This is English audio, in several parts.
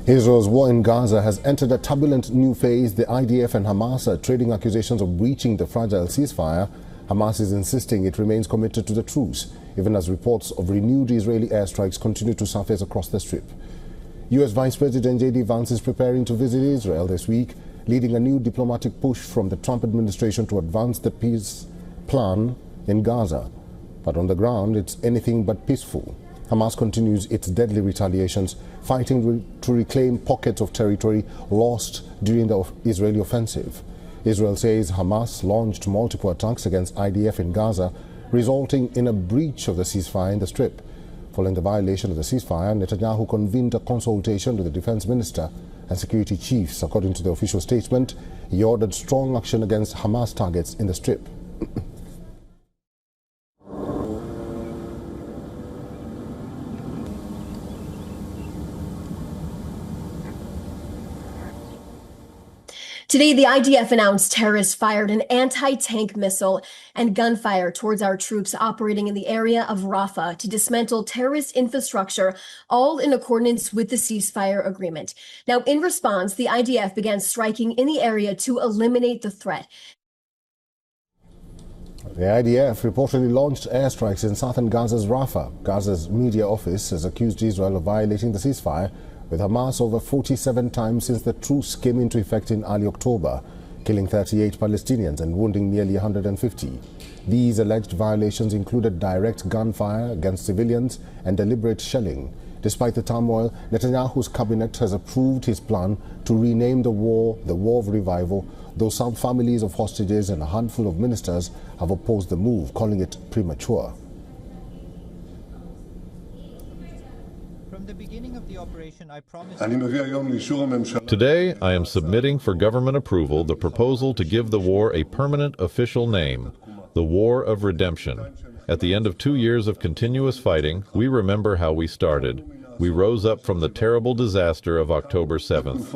Israel's war in Gaza has entered a turbulent new phase. The IDF and Hamas are trading accusations of breaching the fragile ceasefire. Hamas is insisting it remains committed to the truce, even as reports of renewed Israeli airstrikes continue to surface across the Strip. U.S. Vice President J.D. Vance is preparing to visit Israel this week, leading a new diplomatic push from the Trump administration to advance the peace plan in Gaza. But on the ground, it's anything but peaceful. Hamas continues its deadly retaliations, fighting to reclaim pockets of territory lost during the Israeli offensive. Israel says Hamas launched multiple attacks against IDF in Gaza, resulting in a breach of the ceasefire in the Strip. Following the violation of the ceasefire, Netanyahu convened a consultation with the defense minister and security chiefs. According to the official statement, he ordered strong action against Hamas targets in the Strip. Today, the IDF announced terrorists fired an anti-tank missile and gunfire towards our troops operating in the area of Rafah to dismantle terrorist infrastructure, all in accordance with the ceasefire agreement. Now, in response, the IDF began striking in the area to eliminate the threat. The IDF reportedly launched airstrikes in southern Gaza's Rafah. Gaza's media office has accused Israel of violating the ceasefire, with Hamas over 47 times since the truce came into effect in early October, killing 38 Palestinians and wounding nearly 150. These alleged violations included direct gunfire against civilians and deliberate shelling. Despite the turmoil, Netanyahu's cabinet has approved his plan to rename the war of revival, though some families of hostages and a handful of ministers have opposed the move, calling it premature. The beginning of the operation, I promised. Today, I am submitting for government approval the proposal to give the war a permanent official name, the War of Redemption. At the end of 2 years of continuous fighting, we remember how we started. We rose up from the terrible disaster of October 7th.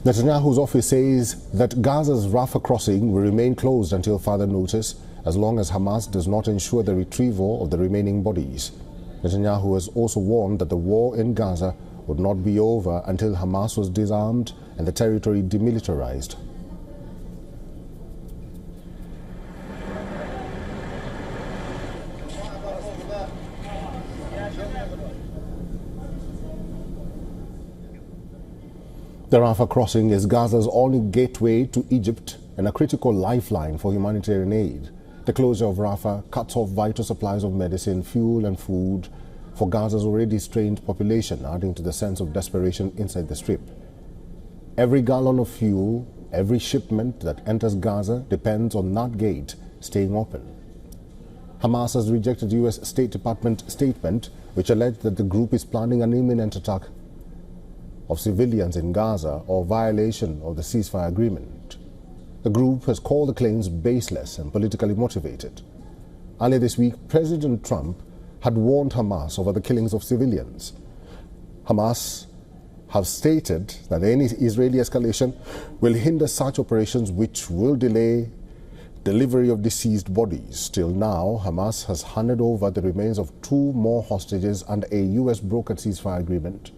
Netanyahu's office says that Gaza's Rafah crossing will remain closed until further notice, as long as Hamas does not ensure the retrieval of the remaining bodies. Netanyahu has also warned that the war in Gaza would not be over until Hamas was disarmed and the territory demilitarized. The Rafah crossing is Gaza's only gateway to Egypt and a critical lifeline for humanitarian aid. The closure of Rafah cuts off vital supplies of medicine, fuel and food for Gaza's already strained population, adding to the sense of desperation inside the Strip. Every gallon of fuel, every shipment that enters Gaza depends on that gate staying open. Hamas has rejected U.S. State Department statement which alleged that the group is planning an imminent attack of civilians in Gaza or violation of the ceasefire agreement. The group has called the claims baseless and politically motivated. Earlier this week, President Trump had warned Hamas over the killings of civilians. Hamas have stated that any Israeli escalation will hinder such operations, which will delay delivery of deceased bodies. Till now, Hamas has handed over the remains of 2 more hostages under a U.S. brokered ceasefire agreement.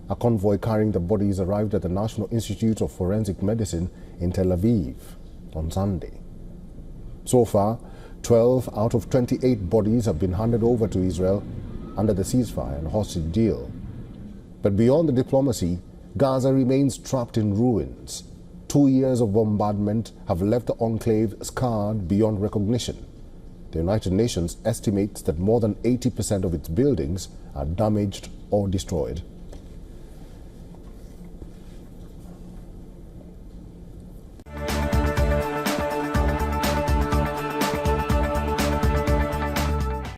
A convoy carrying the bodies arrived at the National Institute of Forensic Medicine in Tel Aviv on Sunday. So far, 12 out of 28 bodies have been handed over to Israel under the ceasefire and hostage deal. But beyond the diplomacy, Gaza remains trapped in ruins. 2 years of bombardment have left the enclave scarred beyond recognition. The United Nations estimates that more than 80% of its buildings are damaged or destroyed.